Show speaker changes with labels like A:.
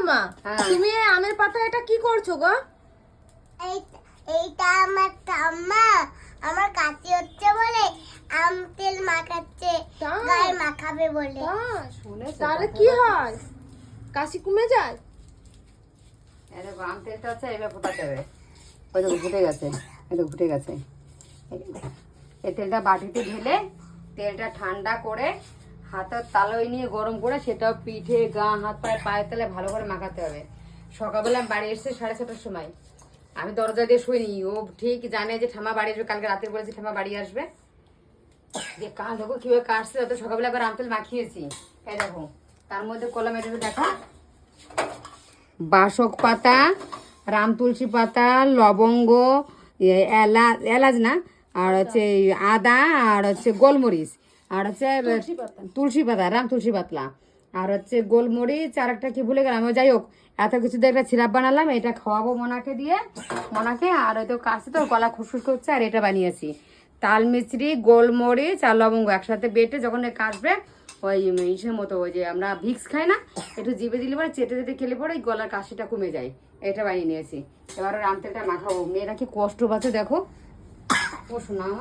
A: ঠাম্মা তুমি এই আমের পাতা এটা কি করছো গো?
B: এইটা আমার ঠাম্মা আমার কাশি হচ্ছে বলে আম তেল মাখাচ্ছে, গায়ে মাখাবে বলে।
A: তাহলে কি হয়? কাশি কমে যায়?
C: আম তেলটা হচ্ছে এবার ফোটাতে হবে। ওই তো ফুটে গেছে, এটা ফুটে গেছে। এই তেলটা বাটিতে ঢেলে তেলটা ঠান্ডা করে হাতের তালুয় নিয়ে গরম করে সেটাও পিঠে গা হাত পায়ে পায়ের তালে ভালো করে মাখাতে হবে। সকালবেলা আমি বাড়ি এসেছে 7:30টার সময়। আমি দরজা দিয়ে শুইনি, ও ঠিক জানে যে ঠাম্মা বাড়ি আসবে, কালকে রাতে বলেছে ঠাম্মা বাড়ি আসবে। যে কাজ দেখো কিভাবে কাটছে, তো সকালবেলা একবার আম তেল মাখিয়েছি। এই দেখো তার মধ্যে কলম এটা দেখা বাসক পাতা, রাম তুলসী পাতা, লবঙ্গ, এলাচ না, আর হচ্ছে আদা, আর হচ্ছে গোলমরিচ, আর হচ্ছে তুলসী পাতা, রাম তুলসী পাতলা, আর হচ্ছে গোলমরিচ, আর একটা কি ভুলে গেলাম। যাই হোক এত কিছু দিয়ে একটা সিরাপ বানালাম, এটা খাওয়াবো মনাকে দিয়ে, মনাকে। আর হয়তো কাছে তো গলা খুসখুস করছে, আর এটা বানিয়েছি তাল মিছরি, গোলমরিচ আর লবঙ্গ একসাথে বেটে যখন কাটবে ওই ইসের মতো, ওই যে আমরা ভিক্স খাই না, একটু জিভে দিলে পরে চেটে চেটে খেলে পরে গলার কাশিটা কমে যায়। এটা বানিয়ে নিয়েছি। এবার রাম তেলটা মাখাবো। মেয়েরা কি কষ্ট পাচ্ছে দেখো, ও শোনা।